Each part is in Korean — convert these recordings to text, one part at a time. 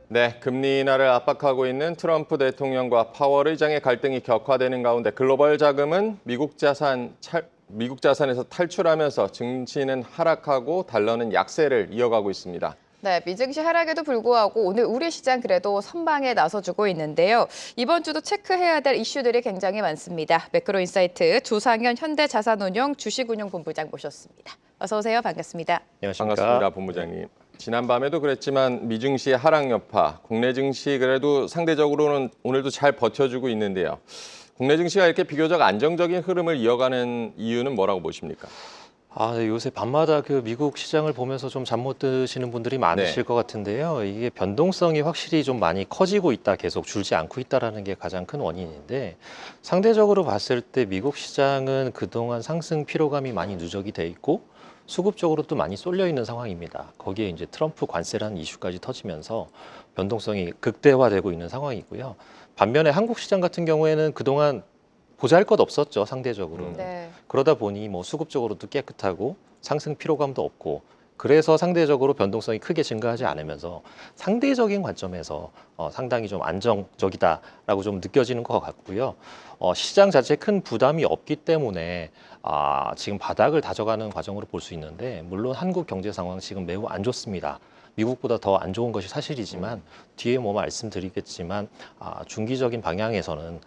네, 금리 인하를 압박하고 있는 트럼프 대통령과 파월 의장의 갈등이 격화되는 가운데 글로벌 자금은 미국 자산에서 탈출하면서 증시는 하락하고 달러는 약세를 이어가고 있습니다. 네, 미증시 하락에도 불구하고 오늘 우리 시장 그래도 선방에 나서주고 있는데요. 이번 주도 체크해야 될 이슈들이 굉장히 많습니다. 매크로인사이트 조상현 현대자산운용 주식운용본부장 모셨습니다. 어서 오세요. 반갑습니다. 안녕하십니까. 반갑습니다, 본부장님. 지난밤에도 그랬지만 미증시의 하락 여파, 국내 증시 그래도 상대적으로는 오늘도 잘 버텨주고 있는데요. 국내 증시가 이렇게 비교적 안정적인 흐름을 이어가는 이유는 뭐라고 보십니까? 네, 요새 밤마다 그 미국 시장을 보면서 좀 잠 못 드시는 분들이 많으실 것 같은데요. 이게 변동성이 확실히 좀 많이 커지고 있다, 계속 줄지 않고 있다라는 게 가장 큰 원인인데, 상대적으로 봤을 때 미국 시장은 그동안 상승 피로감이 많이 누적이 돼 있고 수급적으로도 많이 쏠려 있는 상황입니다. 거기에 이제 트럼프 관세라는 이슈까지 터지면서 변동성이 극대화되고 있는 상황이고요. 반면에 한국 시장 같은 경우에는 그동안 보잘것 없었죠, 상대적으로는. 네. 그러다 보니 뭐 수급적으로도 깨끗하고 상승 피로감도 없고, 그래서 상대적으로 변동성이 크게 증가하지 않으면서 상대적인 관점에서 상당히 좀 안정적이다라고 좀 느껴지는 것 같고요. 시장 자체에 큰 부담이 없기 때문에 지금 바닥을 다져가는 과정으로 볼 수 있는데, 물론 한국 경제 상황 지금 매우 안 좋습니다. 미국보다 더 안 좋은 것이 사실이지만 뒤에 뭐 말씀드리겠지만 중기적인 방향에서는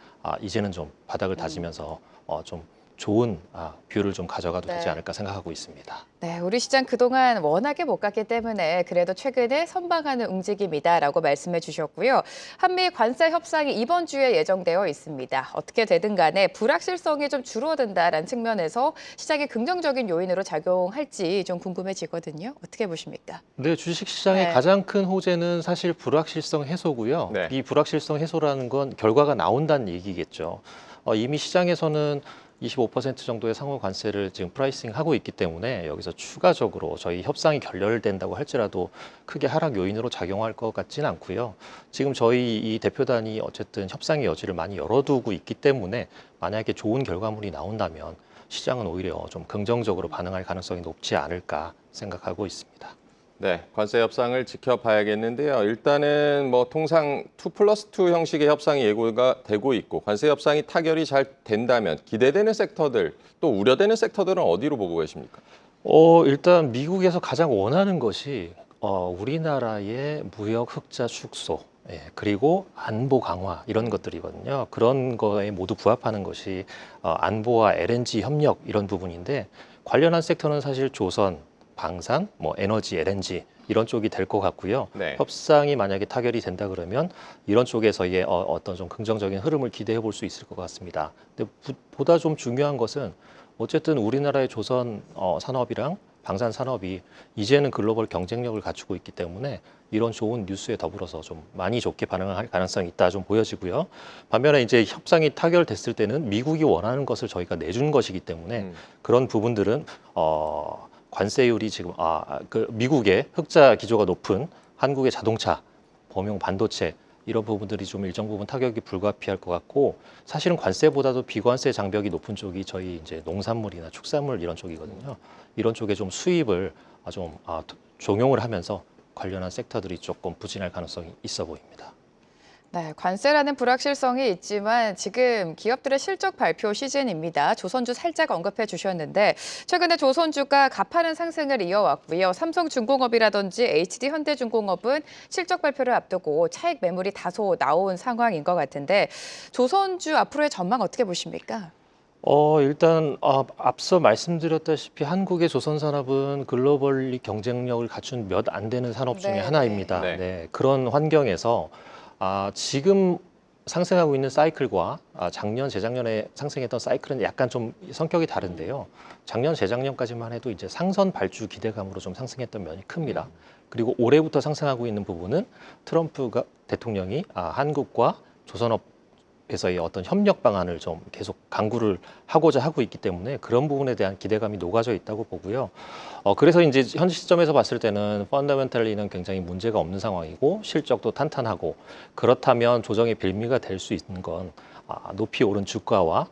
이제는 좀 바닥을 다지면서 좀 좋은 뷰를 좀 가져가도 되지 네. 않을까 생각하고 있습니다. 네, 우리 시장 그동안 워낙에 못 갔기 때문에 그래도 최근에 선방하는 움직임이다라고 말씀해 주셨고요. 한미 관세 협상이 이번 주에 예정되어 있습니다. 어떻게 되든 간에 불확실성이 좀 줄어든다라는 측면에서 시장의 긍정적인 요인으로 작용할지 좀 궁금해지거든요. 어떻게 보십니까? 네, 주식시장의 네. 가장 큰 호재는 사실 불확실성 해소고요. 네. 이 불확실성 해소라는 건 결과가 나온다는 얘기겠죠. 이미 시장에서는 25% 정도의 상호 관세를 지금 프라이싱하고 있기 때문에 여기서 추가적으로 저희 협상이 결렬된다고 할지라도 크게 하락 요인으로 작용할 것 같지는 않고요. 지금 저희 이 대표단이 어쨌든 협상의 여지를 많이 열어두고 있기 때문에 만약에 좋은 결과물이 나온다면 시장은 오히려 좀 긍정적으로 반응할 가능성이 높지 않을까 생각하고 있습니다. 네, 관세 협상을 지켜봐야겠는데요. 일단은 뭐 통상 2+2 형식의 협상이 예고가 되고 있고 관세 협상이 타결이 잘 된다면 기대되는 섹터들 또 우려되는 섹터들은 어디로 보고 계십니까? 일단 미국에서 가장 원하는 것이 우리나라의 무역 흑자 축소, 그리고 안보 강화 이런 것들이거든요. 그런 거에 모두 부합하는 것이 안보와 LNG 협력 이런 부분인데, 관련한 섹터는 사실 조선, 방산, 뭐 에너지, LNG 이런 쪽이 될 것 같고요. 네. 협상이 만약에 타결이 된다 그러면 이런 쪽에서의 어떤 좀 긍정적인 흐름을 기대해 볼 수 있을 것 같습니다. 근데 보다 좀 중요한 것은 어쨌든 우리나라의 조선 산업이랑 방산 산업이 이제는 글로벌 경쟁력을 갖추고 있기 때문에 이런 좋은 뉴스에 더불어서 좀 많이 좋게 반응할 가능성이 있다 좀 보여지고요. 반면에 이제 협상이 타결됐을 때는 미국이 원하는 것을 저희가 내준 것이기 때문에 그런 부분들은 관세율이 지금 그 미국의 흑자 기조가 높은 한국의 자동차, 범용 반도체 이런 부분들이 좀 일정 부분 타격이 불가피할 것 같고, 사실은 관세보다도 비관세 장벽이 높은 쪽이 저희 이제 농산물이나 축산물 이런 쪽이거든요. 이런 쪽에 좀 수입을 종용을 하면서 관련한 섹터들이 조금 부진할 가능성이 있어 보입니다. 네, 관세라는 불확실성이 있지만 지금 기업들의 실적 발표 시즌입니다. 조선주 살짝 언급해 주셨는데 최근에 조선주가 가파른 상승을 이어왔고요. 삼성중공업이라든지 HD현대중공업은 실적 발표를 앞두고 차익 매물이 다소 나온 상황인 것 같은데 조선주 앞으로의 전망 어떻게 보십니까? 일단 앞서 말씀드렸다시피 한국의 조선산업은 글로벌리 경쟁력을 갖춘 몇 안 되는 산업 중에 네, 하나입니다. 네. 네, 그런 환경에서 지금 상승하고 있는 사이클과 작년, 재작년에 상승했던 사이클은 약간 좀 성격이 다른데요. 작년, 재작년까지만 해도 이제 상선 발주 기대감으로 좀 상승했던 면이 큽니다. 그리고 올해부터 상승하고 있는 부분은 트럼프가 대통령이 한국과 조선업에서의 어떤 협력 방안을 좀 계속 강구를 하고자 하고 있기 때문에 그런 부분에 대한 기대감이 녹아져 있다고 보고요. 그래서 이제 현 시점에서 봤을 때는 펀더멘털리는 굉장히 문제가 없는 상황이고 실적도 탄탄하고, 그렇다면 조정의 빌미가 될 수 있는 건 높이 오른 주가와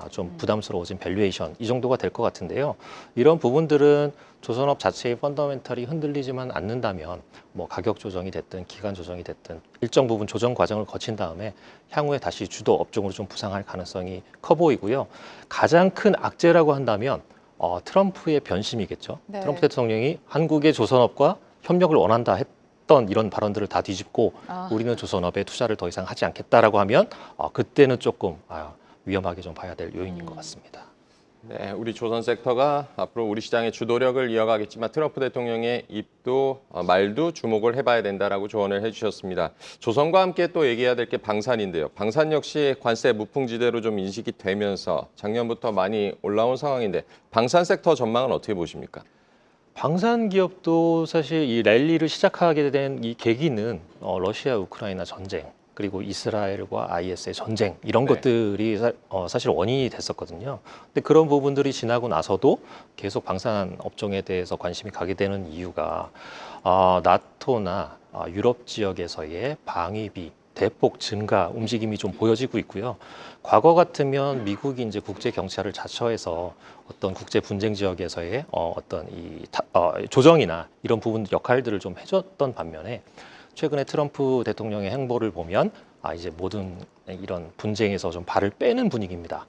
좀 부담스러워진 밸류에이션 이 정도가 될 것 같은데요. 이런 부분들은 조선업 자체의 펀더멘털이 흔들리지만 않는다면 뭐 가격 조정이 됐든 기간 조정이 됐든 일정 부분 조정 과정을 거친 다음에 향후에 다시 주도 업종으로 좀 부상할 가능성이 커 보이고요. 가장 큰 악재라고 한다면 트럼프의 변심이겠죠. 네. 트럼프 대통령이 한국의 조선업과 협력을 원한다 했던 이런 발언들을 다 뒤집고 우리는 조선업에 투자를 더 이상 하지 않겠다라고 하면 그때는 조금 위험하게 좀 봐야 될 요인인 것 같습니다. 네, 우리 조선 섹터가 앞으로 우리 시장의 주도력을 이어가겠지만 트럼프 대통령의 입도 말도 주목을 해봐야 된다라고 조언을 해주셨습니다. 조선과 함께 또 얘기해야 될 게 방산인데요. 방산 역시 관세 무풍지대로 좀 인식이 되면서 작년부터 많이 올라온 상황인데 방산 섹터 전망은 어떻게 보십니까? 방산 기업도 사실 이 랠리를 시작하게 된 이 계기는 러시아 우크라이나 전쟁 그리고 이스라엘과 IS의 전쟁 이런 네. 것들이 사실 원인이 됐었거든요. 근데 그런 부분들이 지나고 나서도 계속 방산 업종에 대해서 관심이 가게 되는 이유가 나토나 유럽 지역에서의 방위비 대폭 증가 움직임이 좀 보여지고 있고요. 과거 같으면 미국이 이제 국제 경찰을 자처해서 어떤 국제 분쟁 지역에서의 어떤 조정이나 이런 부분 역할들을 좀 해줬던 반면에 최근에 트럼프 대통령의 행보를 보면 이제 모든 이런 분쟁에서 좀 발을 빼는 분위기입니다.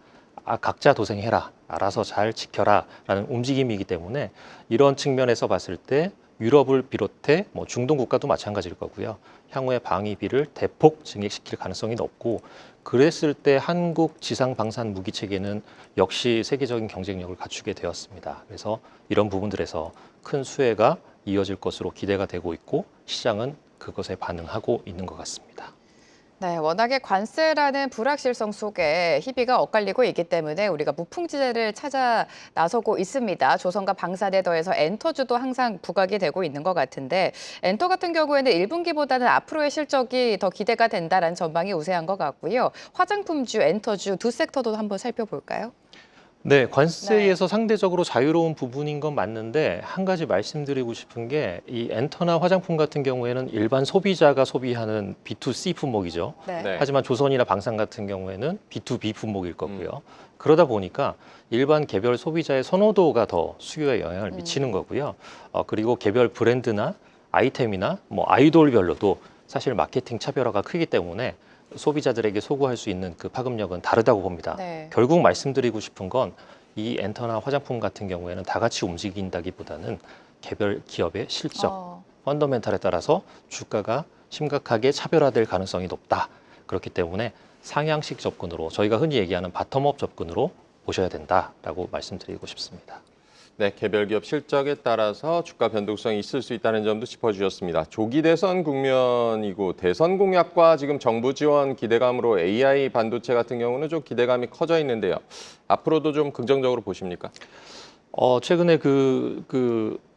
각자 도생해라, 알아서 잘 지켜라라는 움직임이기 때문에 이런 측면에서 봤을 때 유럽을 비롯해 뭐 중동 국가도 마찬가지일 거고요. 향후에 방위비를 대폭 증액시킬 가능성이 높고 그랬을 때 한국 지상 방산 무기 체계는 역시 세계적인 경쟁력을 갖추게 되었습니다. 그래서 이런 부분들에서 큰 수혜가 이어질 것으로 기대가 되고 있고 시장은 그것에 반응하고 있는 것 같습니다. 네, 워낙에 관세라는 불확실성 속에 희비가 엇갈리고 있기 때문에 우리가 무풍지대를 찾아 나서고 있습니다. 조선과 방산에 더해서 엔터주도 항상 부각이 되고 있는 것 같은데 엔터 같은 경우에는 1분기보다는 앞으로의 실적이 더 기대가 된다라는 전망이 우세한 것 같고요. 화장품주, 엔터주 두 섹터도 한번 살펴볼까요? 네, 관세에서 상대적으로 자유로운 부분인 건 맞는데 한 가지 말씀드리고 싶은 게 이 엔터나 화장품 같은 경우에는 일반 소비자가 소비하는 B2C 품목이죠. 네. 하지만 조선이나 방산 같은 경우에는 B2B 품목일 거고요. 그러다 보니까 일반 개별 소비자의 선호도가 더 수요에 영향을 미치는 거고요. 그리고 개별 브랜드나 아이템이나 뭐 아이돌별로도 사실 마케팅 차별화가 크기 때문에 소비자들에게 소구할 수 있는 그 파급력은 다르다고 봅니다. 네. 결국 말씀드리고 싶은 건 이 엔터나 화장품 같은 경우에는 다 같이 움직인다기보다는 개별 기업의 실적, 펀더멘탈에 따라서 주가가 심각하게 차별화될 가능성이 높다. 그렇기 때문에 상향식 접근으로 저희가 흔히 얘기하는 바텀업 접근으로 보셔야 된다라고 말씀드리고 싶습니다. 네, 개별 기업 실적에 따라서 주가 변동성이 있을 수 있다는 점도 짚어주셨습니다. 조기 대선 국면이고 대선 공약과 지금 정부 지원 기대감으로 AI 반도체 같은 경우는 좀 기대감이 커져 있는데요. 앞으로도 좀 긍정적으로 보십니까? 최근에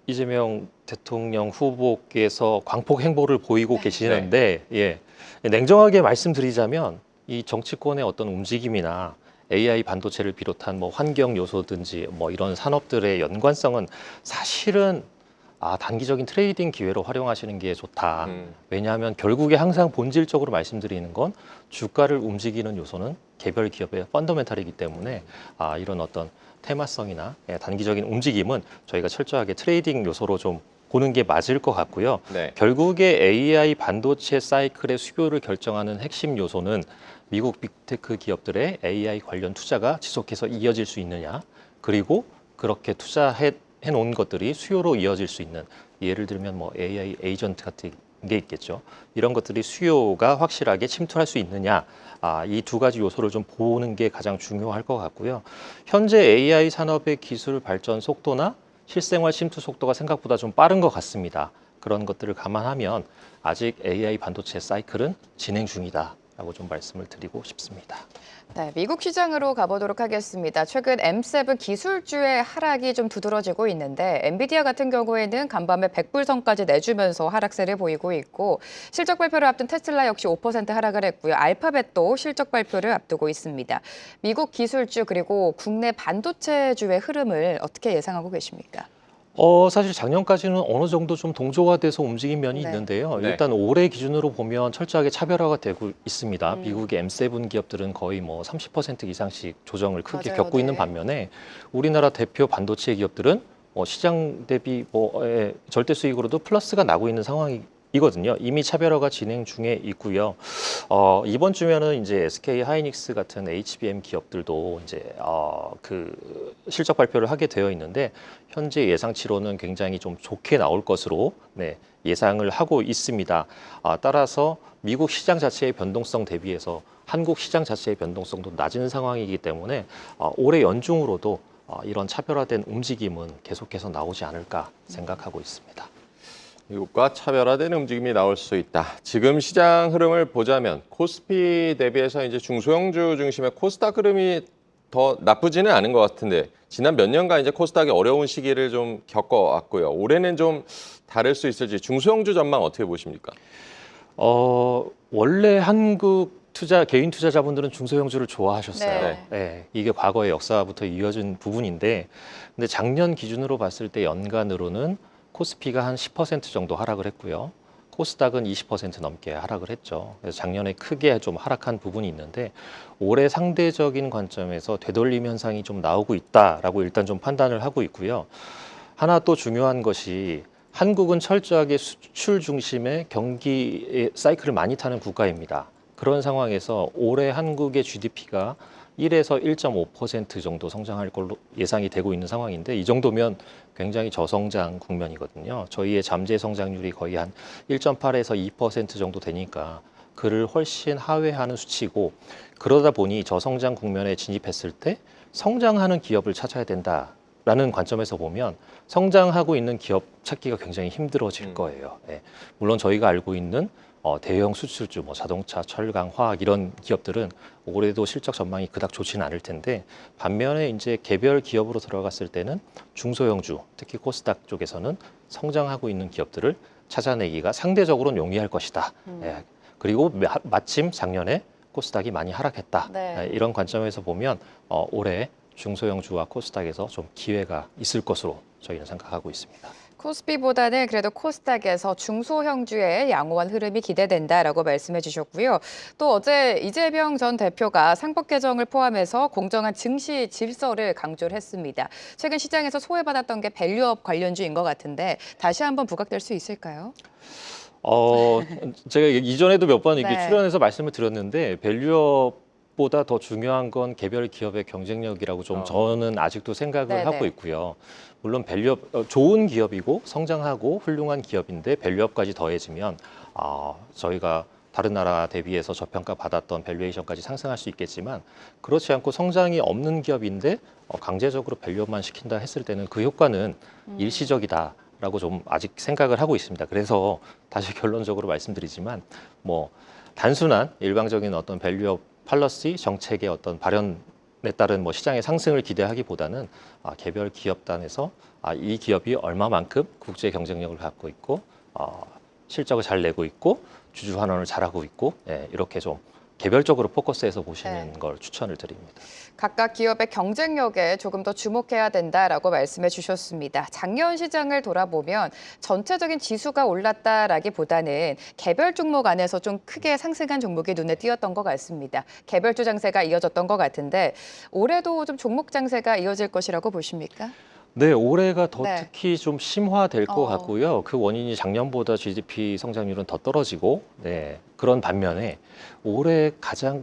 이재명 대통령 후보께서 광폭 행보를 보이고 계시는데 냉정하게 말씀드리자면 이 정치권의 어떤 움직임이나 AI 반도체를 비롯한 뭐 환경 요소든지 뭐 이런 산업들의 연관성은 사실은 단기적인 트레이딩 기회로 활용하시는 게 좋다. 왜냐하면 결국에 항상 본질적으로 말씀드리는 건 주가를 움직이는 요소는 개별 기업의 펀더멘탈이기 때문에 이런 어떤 테마성이나 단기적인 움직임은 저희가 철저하게 트레이딩 요소로 좀 보는 게 맞을 것 같고요. 네. 결국에 AI 반도체 사이클의 수요를 결정하는 핵심 요소는 미국 빅테크 기업들의 AI 관련 투자가 지속해서 이어질 수 있느냐, 그리고 그렇게 투자해 놓은 것들이 수요로 이어질 수 있는, 예를 들면 뭐 AI 에이전트 같은 게 있겠죠. 이런 것들이 수요가 확실하게 침투할 수 있느냐, 이 두 가지 요소를 좀 보는 게 가장 중요할 것 같고요. 현재 AI 산업의 기술 발전 속도나 실생활 침투 속도가 생각보다 좀 빠른 것 같습니다. 그런 것들을 감안하면 아직 AI 반도체 사이클은 진행 중이다라고 좀 말씀을 드리고 싶습니다. 네, 미국 시장으로 가보도록 하겠습니다. 최근 M7 기술주의 하락이 좀 두드러지고 있는데 엔비디아 같은 경우에는 간밤에 100불선까지 내주면서 하락세를 보이고 있고 실적 발표를 앞둔 테슬라 역시 5% 하락을 했고요. 알파벳도 실적 발표를 앞두고 있습니다. 미국 기술주 그리고 국내 반도체주의 흐름을 어떻게 예상하고 계십니까? 사실 작년까지는 어느 정도 좀 동조화돼서 움직인 면이 네. 있는데요. 네. 일단 올해 기준으로 보면 철저하게 차별화가 되고 있습니다. 음. 미국의 M7 기업들은 거의 뭐 30% 이상씩 조정을 크게 맞아요. 겪고 있는 네. 반면에 우리나라 대표 반도체 기업들은 시장 대비 절대 수익으로도 플러스가 나고 있는 상황이거든요. 이미 차별화가 진행 중에 있고요. 이번 주면은 이제 SK 하이닉스 같은 HBM 기업들도 이제 그 실적 발표를 하게 되어 있는데 현재 예상치로는 굉장히 좀 좋게 나올 것으로 예상을 하고 있습니다. 따라서 미국 시장 자체의 변동성 대비해서 한국 시장 자체의 변동성도 낮은 상황이기 때문에 올해 연중으로도 이런 차별화된 움직임은 계속해서 나오지 않을까 생각하고 있습니다. 미국과 차별화된 움직임이 나올 수 있다. 지금 시장 흐름을 보자면 코스피 대비해서 이제 중소형주 중심의 코스닥 흐름이 더 나쁘지는 않은 것 같은데 지난 몇 년간 이제 코스닥이 어려운 시기를 좀 겪어왔고요. 올해는 좀 다를 수 있을지 중소형주 전망 어떻게 보십니까? 원래 한국 개인 투자자분들은 중소형주를 좋아하셨어요. 네. 네, 이게 과거의 역사부터 이어진 부분인데, 근데 작년 기준으로 봤을 때 연간으로는 코스피가 한 10% 정도 하락을 했고요. 코스닥은 20% 넘게 하락을 했죠. 그래서 작년에 크게 좀 하락한 부분이 있는데 올해 상대적인 관점에서 되돌림 현상이 좀 나오고 있다라고 일단 좀 판단을 하고 있고요. 하나 또 중요한 것이 한국은 철저하게 수출 중심의 경기 사이클을 많이 타는 국가입니다. 그런 상황에서 올해 한국의 GDP가 1에서 1.5% 정도 성장할 걸로 예상이 되고 있는 상황인데 이 정도면 굉장히 저성장 국면이거든요. 저희의 잠재 성장률이 거의 한 1.8에서 2% 정도 되니까 그를 훨씬 하회하는 수치고 그러다 보니 저성장 국면에 진입했을 때 성장하는 기업을 찾아야 된다라는 관점에서 보면 성장하고 있는 기업 찾기가 굉장히 힘들어질 거예요. 예. 물론 저희가 알고 있는 대형 수출주, 뭐 자동차, 철강, 화학 이런 기업들은 올해도 실적 전망이 그닥 좋지는 않을 텐데 반면에 이제 개별 기업으로 들어갔을 때는 중소형주, 특히 코스닥 쪽에서는 성장하고 있는 기업들을 찾아내기가 상대적으로는 용이할 것이다. 예. 그리고 마침 작년에 코스닥이 많이 하락했다. 네. 예, 이런 관점에서 보면 올해 중소형주와 코스닥에서 좀 기회가 있을 것으로 저희는 생각하고 있습니다. 코스피보다는 그래도 코스닥에서 중소형주의 양호한 흐름이 기대된다라고 말씀해 주셨고요. 또 어제 이재명 전 대표가 상법 개정을 포함해서 공정한 증시 질서를 강조를 했습니다. 최근 시장에서 소외받았던 게 밸류업 관련주인 것 같은데 다시 한번 부각될 수 있을까요? 제가 이전에도 몇 번 이렇게 네. 출연해서 말씀을 드렸는데 밸류업보다 더 중요한 건 개별 기업의 경쟁력이라고 좀 저는 아직도 생각을 네네. 하고 있고요. 물론 밸류업 좋은 기업이고 성장하고 훌륭한 기업인데 밸류업까지 더해지면 저희가 다른 나라 대비해서 저평가 받았던 밸류에이션까지 상승할 수 있겠지만 그렇지 않고 성장이 없는 기업인데 강제적으로 밸류업만 시킨다 했을 때는 그 효과는 일시적이다. 라고 좀 아직 생각을 하고 있습니다. 그래서 다시 결론적으로 말씀드리지만 뭐 단순한 일방적인 어떤 밸류업 팔러시 정책의 어떤 발현에 따른 뭐 시장의 상승을 기대하기보다는 개별 기업단에서 이 기업이 얼마만큼 국제 경쟁력을 갖고 있고 실적을 잘 내고 있고 주주 환원을 잘하고 있고 이렇게 좀 개별적으로 포커스해서 보시는 걸 추천을 드립니다. 각각 기업의 경쟁력에 조금 더 주목해야 된다라고 말씀해 주셨습니다. 작년 시장을 돌아보면 전체적인 지수가 올랐다라기보다는 개별 종목 안에서 좀 크게 상승한 종목이 눈에 띄었던 것 같습니다. 개별주 장세가 이어졌던 것 같은데 올해도 좀 종목 장세가 이어질 것이라고 보십니까? 네, 올해가 더 네. 특히 좀 심화될 것 어. 같고요. 그 원인이 작년보다 GDP 성장률은 더 떨어지고, 그런 반면에 올해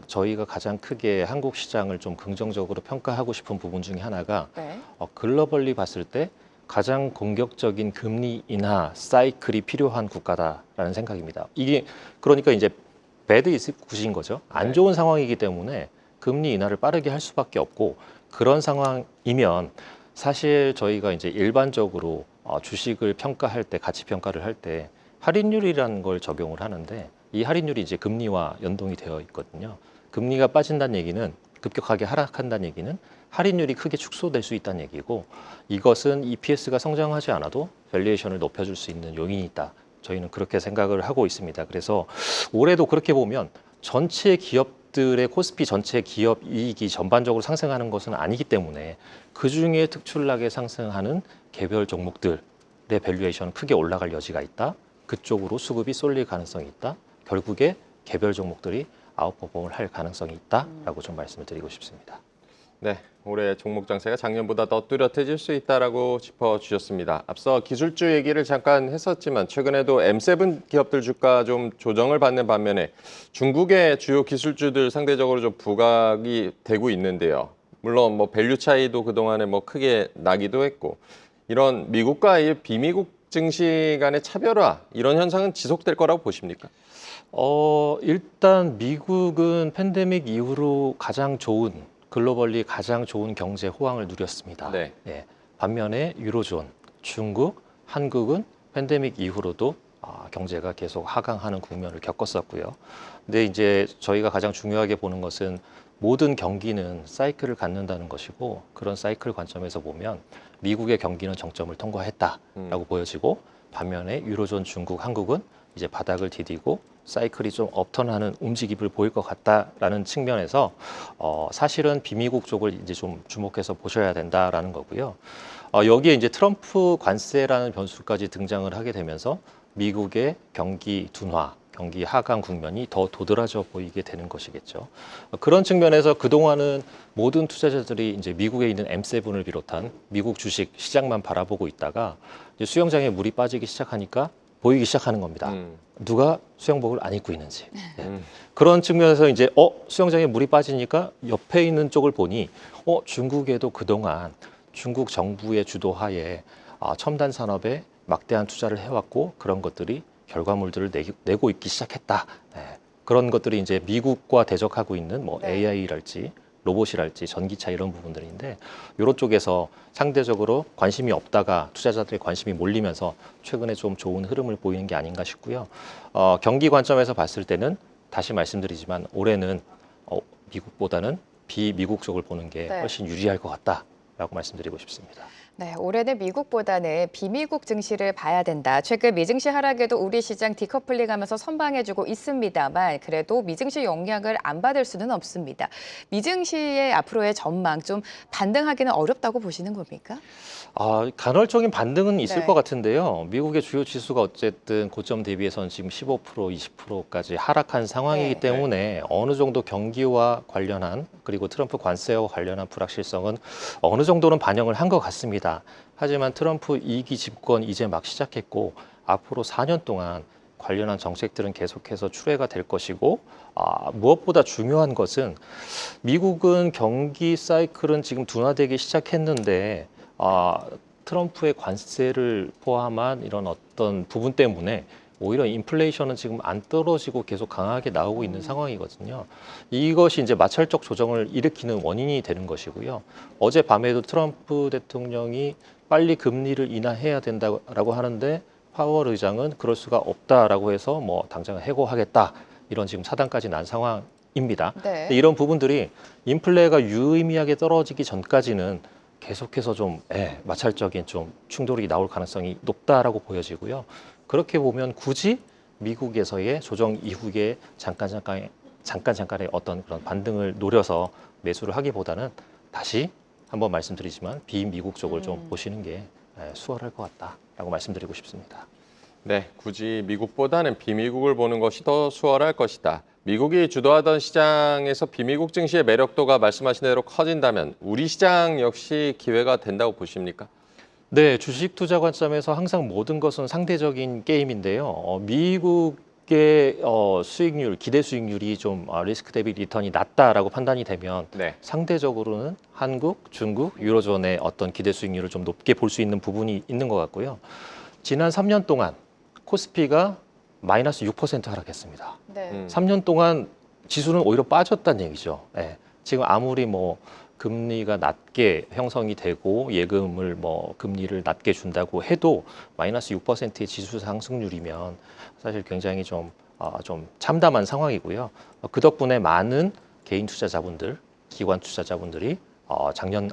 저희가 가장 크게 한국 시장을 좀 긍정적으로 평가하고 싶은 부분 중에 하나가 네. 글로벌리 봤을 때 가장 공격적인 금리 인하 사이클이 필요한 국가다라는 생각입니다. 이게 그러니까 이제 배드 이즈 굿인 거죠. 안 좋은 상황이기 때문에 금리 인하를 빠르게 할 수밖에 없고 그런 상황이면 사실 저희가 이제 일반적으로 주식을 평가할 때 가치 평가를 할 때 할인율이라는 걸 적용을 하는데 이 할인율이 이제 금리와 연동이 되어 있거든요. 금리가 빠진다는 얘기는 급격하게 하락한다는 얘기는 할인율이 크게 축소될 수 있다는 얘기고 이것은 EPS가 성장하지 않아도 밸류에이션을 높여줄 수 있는 요인이 있다. 저희는 그렇게 생각을 하고 있습니다. 그래서 올해도 그렇게 보면 전체 기업 기업들의 코스피 전체 기업 이익이 전반적으로 상승하는 것은 아니기 때문에 그중에 특출나게 상승하는 개별 종목들의 밸류에이션은 크게 올라갈 여지가 있다. 그쪽으로 수급이 쏠릴 가능성이 있다. 결국에 개별 종목들이 아웃퍼폼을 할 가능성이 있다라고 좀 말씀을 드리고 싶습니다. 네, 올해 종목 장세가 작년보다 더 뚜렷해질 수 있다라고 짚어주셨습니다. 앞서 기술주 얘기를 잠깐 했었지만 최근에도 M7 기업들 주가 좀 조정을 받는 반면에 중국의 주요 기술주들 상대적으로 좀 부각이 되고 있는데요. 물론 뭐 밸류 차이도 그동안에 뭐 크게 나기도 했고 이런 미국과 이 비미국 증시 간의 차별화 이런 현상은 지속될 거라고 보십니까? 일단 미국은 팬데믹 이후로 글로벌리 가장 좋은 경제 호황을 누렸습니다. 네. 예, 반면에 유로존, 중국, 한국은 팬데믹 이후로도 경제가 계속 하강하는 국면을 겪었었고요. 근데 이제 저희가 가장 중요하게 보는 것은 모든 경기는 사이클을 갖는다는 것이고 그런 사이클 관점에서 보면 미국의 경기는 정점을 통과했다라고 보여지고 반면에 유로존, 중국, 한국은 이제 바닥을 디디고 사이클이 좀 업턴하는 움직임을 보일 것 같다라는 측면에서 사실은 비미국 쪽을 이제 좀 주목해서 보셔야 된다라는 거고요. 여기에 이제 트럼프 관세라는 변수까지 등장을 하게 되면서 미국의 경기 둔화, 경기 하강 국면이 더 도드라져 보이게 되는 것이겠죠. 그런 측면에서 그동안은 모든 투자자들이 이제 미국에 있는 M7을 비롯한 미국 주식 시장만 바라보고 있다가 이제 수영장에 물이 빠지기 시작하니까 보이기 시작하는 겁니다. 누가 수영복을 안 입고 있는지. 네. 그런 측면에서 이제 수영장에 물이 빠지니까 옆에 있는 쪽을 보니 중국에도 그동안 중국 정부의 주도하에 첨단 산업에 막대한 투자를 해왔고 그런 것들이 결과물들을 내고 있기 시작했다. 네. 그런 것들이 이제 미국과 대적하고 있는 뭐 네. AI랄지 로봇이랄지 전기차 이런 부분들인데 이런 쪽에서 상대적으로 관심이 없다가 투자자들의 관심이 몰리면서 최근에 좀 좋은 흐름을 보이는 게 아닌가 싶고요. 경기 관점에서 봤을 때는 다시 말씀드리지만 올해는 미국보다는 비미국 쪽을 보는 게 네. 훨씬 유리할 것 같다라고 말씀드리고 싶습니다. 네, 올해는 미국보다는 비미국 증시를 봐야 된다. 최근 미증시 하락에도 우리 시장 디커플링하면서 선방해주고 있습니다만 그래도 미증시 영향을 안 받을 수는 없습니다. 미증시의 앞으로의 전망 좀 반등하기는 어렵다고 보시는 겁니까? 간헐적인 반등은 있을 네. 것 같은데요. 미국의 주요 지수가 어쨌든 고점 대비해서는 지금 15%, 20%까지 하락한 상황이기 네. 때문에 어느 정도 경기와 관련한 그리고 트럼프 관세와 관련한 불확실성은 어느 정도는 반영을 한 것 같습니다. 하지만 트럼프 2기 집권 이제 막 시작했고 앞으로 4년 동안 관련한 정책들은 계속해서 추례가 될 것이고 무엇보다 중요한 것은 미국은 경기 사이클은 지금 둔화되기 시작했는데 트럼프의 관세를 포함한 이런 어떤 부분 때문에 오히려 인플레이션은 지금 안 떨어지고 계속 강하게 나오고 있는 상황이거든요. 이것이 이제 마찰적 조정을 일으키는 원인이 되는 것이고요. 어젯밤에도 트럼프 대통령이 빨리 금리를 인하해야 된다라고 하는데 파월 의장은 그럴 수가 없다라고 해서 뭐 당장 해고하겠다 이런 지금 사단까지 난 상황입니다. 네. 이런 부분들이 인플레가 유의미하게 떨어지기 전까지는 계속해서 좀 마찰적인 좀 충돌이 나올 가능성이 높다라고 보여지고요. 그렇게 보면 굳이 미국에서의 조정 이후에 잠깐의 어떤 그런 반등을 노려서 매수를 하기보다는 다시 한번 말씀드리지만 비미국 쪽을 좀 보시는 게 수월할 것 같다라고 말씀드리고 싶습니다. 네, 굳이 미국보다는 비미국을 보는 것이 더 수월할 것이다. 미국이 주도하던 시장에서 비미국 증시의 매력도가 말씀하신 대로 커진다면 우리 시장 역시 기회가 된다고 보십니까? 네, 주식 투자 관점에서 항상 모든 것은 상대적인 게임인데요. 미국의 수익률, 기대 수익률이 좀 리스크 대비 리턴이 낮다라고 판단이 되면 네. 상대적으로는 한국, 중국, 유로존의 어떤 기대 수익률을 좀 높게 볼 수 있는 부분이 있는 것 같고요. 지난 3년 동안 코스피가 마이너스 6% 하락했습니다. 네. 3년 동안 지수는 오히려 빠졌다는 얘기죠. 지금 아무리 뭐 금리가 낮게 형성이 되고 예금을 뭐 금리를 낮게 준다고 해도 마이너스 6%의 지수 상승률이면 사실 굉장히 좀 참담한 상황이고요. 그 덕분에 많은 개인 투자자분들, 기관 투자자분들이 작년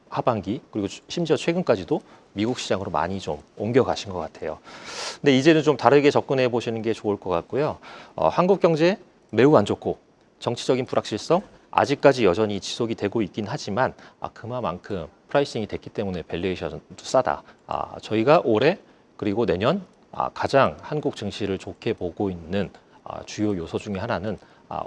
하반기 그리고 심지어 최근까지도 미국 시장으로 많이 좀 옮겨가신 것 같아요. 근데 이제는 좀 다르게 접근해 보시는 게 좋을 것 같고요. 한국 경제 매우 안 좋고 정치적인 불확실성 아직까지 여전히 지속이 되고 있긴 하지만 그만큼 프라이싱이 됐기 때문에 밸류에이션도 싸다. 저희가 올해 그리고 내년 가장 한국 증시를 좋게 보고 있는 주요 요소 중에 하나는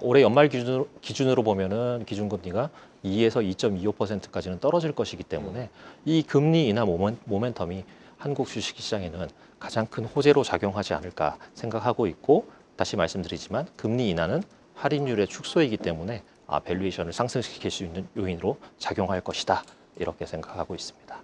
올해 연말 기준으로 보면은 기준금리가 2에서 2.25%까지는 떨어질 것이기 때문에 이 금리 인하 모멘텀이 한국 주식시장에는 가장 큰 호재로 작용하지 않을까 생각하고 있고 다시 말씀드리지만 금리 인하는 할인율의 축소이기 때문에 밸류에이션을 상승시킬 수 있는 요인으로 작용할 것이다. 이렇게 생각하고 있습니다.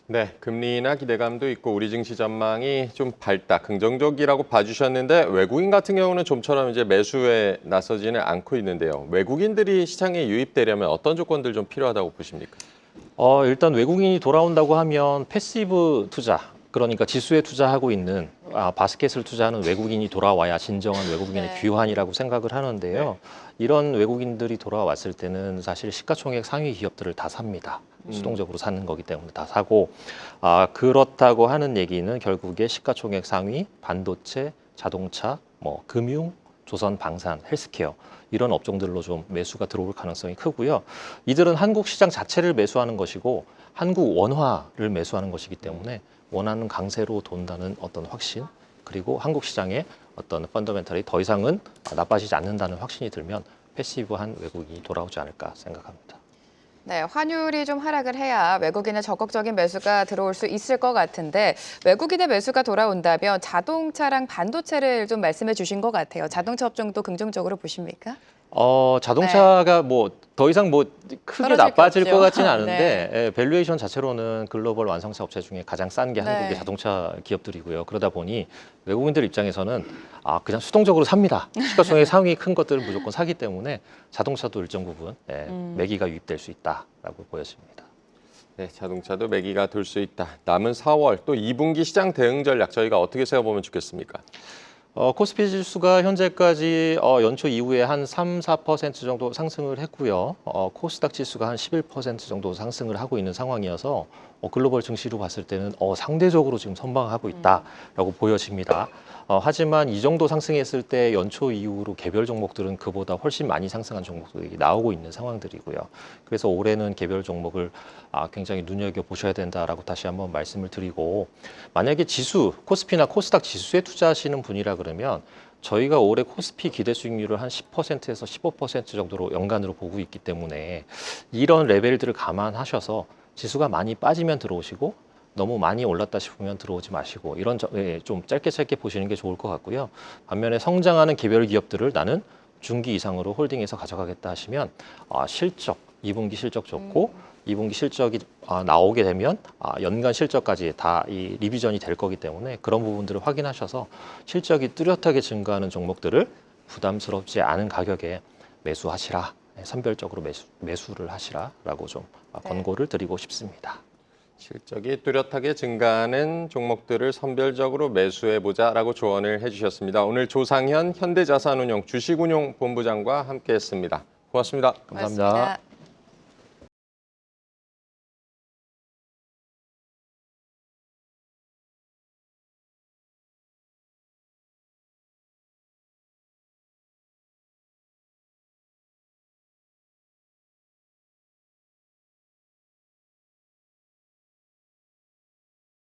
네, 금리 인하 기대감도 있고 우리 증시 전망이 좀 밝다, 긍정적이라고 봐주셨는데 외국인 같은 경우는 좀처럼 이제 매수에 나서지는 않고 있는데요. 외국인들이 시장에 유입되려면 어떤 조건들 좀 필요하다고 보십니까? 일단 외국인이 돌아온다고 하면 패시브 투자, 그러니까 지수에 투자하고 있는 바스켓을 투자하는 외국인이 돌아와야 진정한 외국인의 네. 귀환이라고 생각을 하는데요. 이런 외국인들이 돌아왔을 때는 사실 시가총액 상위 기업들을 다 삽니다. 수동적으로 사는 거기 때문에 다 사고 그렇다고 하는 얘기는 결국에 시가총액 상위 반도체, 자동차, 금융, 조선, 방산, 헬스케어 이런 업종들로 좀 매수가 들어올 가능성이 크고요. 이들은 한국 시장 자체를 매수하는 것이고 한국 원화를 매수하는 것이기 때문에 원하는 강세로 돈다는 어떤 확신 그리고 한국 시장의 어떤 펀더멘털이 더 이상은 나빠지지 않는다는 확신이 들면 패시브한 외국인이 돌아오지 않을까 생각합니다. 네, 환율이 좀 하락을 해야 외국인의 적극적인 매수가 들어올 수 있을 것 같은데 외국인의 매수가 돌아온다면 자동차랑 반도체를 좀 말씀해 주신 것 같아요. 자동차 업종도 긍정적으로 보십니까? 자동차가 더 이상 크게 떨어질 게 나빠질 없죠. 것 같지는 네. 않은데 밸류에이션 자체로는 글로벌 완성차 업체 중에 가장 싼 게 네. 한국의 자동차 기업들이고요. 그러다 보니 외국인들 입장에서는 그냥 수동적으로 삽니다. 시가총액 상위 큰 것들을 무조건 사기 때문에 자동차도 일정 부분 매기가 유입될 수 있다라고 보여집니다. 네, 자동차도 매기가 돌 수 있다. 남은 4월 또 2분기 시장 대응 전략 저희가 어떻게 세워보면 좋겠습니까? 코스피 지수가 현재까지 연초 이후에 한 3~4% 정도 상승을 했고요. 코스닥 지수가 한 11% 정도 상승을 하고 있는 상황이어서 글로벌 증시로 봤을 때는 상대적으로 지금 선방하고 있다라고 보여집니다. 하지만 이 정도 상승했을 때 연초 이후로 개별 종목들은 그보다 훨씬 많이 상승한 종목들이 나오고 있는 상황들이고요. 그래서 올해는 개별 종목을 굉장히 눈여겨보셔야 된다라고 다시 한번 말씀을 드리고 만약에 지수, 코스피나 코스닥 지수에 투자하시는 분이라 그러면 저희가 올해 코스피 기대 수익률을 한 10%에서 15% 정도로 연간으로 보고 있기 때문에 이런 레벨들을 감안하셔서 지수가 많이 빠지면 들어오시고 너무 많이 올랐다 싶으면 들어오지 마시고 이런 좀 짧게 보시는 게 좋을 것 같고요. 반면에 성장하는 개별 기업들을 나는 중기 이상으로 홀딩해서 가져가겠다 하시면 실적, 2분기 실적 좋고 2분기 실적이 나오게 되면 연간 실적까지 다 이 리비전이 될 거기 때문에 그런 부분들을 확인하셔서 실적이 뚜렷하게 증가하는 종목들을 부담스럽지 않은 가격에 매수하시라. 선별적으로 매수를 하시라라고 좀 권고를 드리고 싶습니다. 실적이 뚜렷하게 증가하는 종목들을 선별적으로 매수해보자라고 조언을 해주셨습니다. 오늘 조상현 현대자산운용 주식운용본부장과 함께했습니다. 고맙습니다. 감사합니다. 고맙습니다.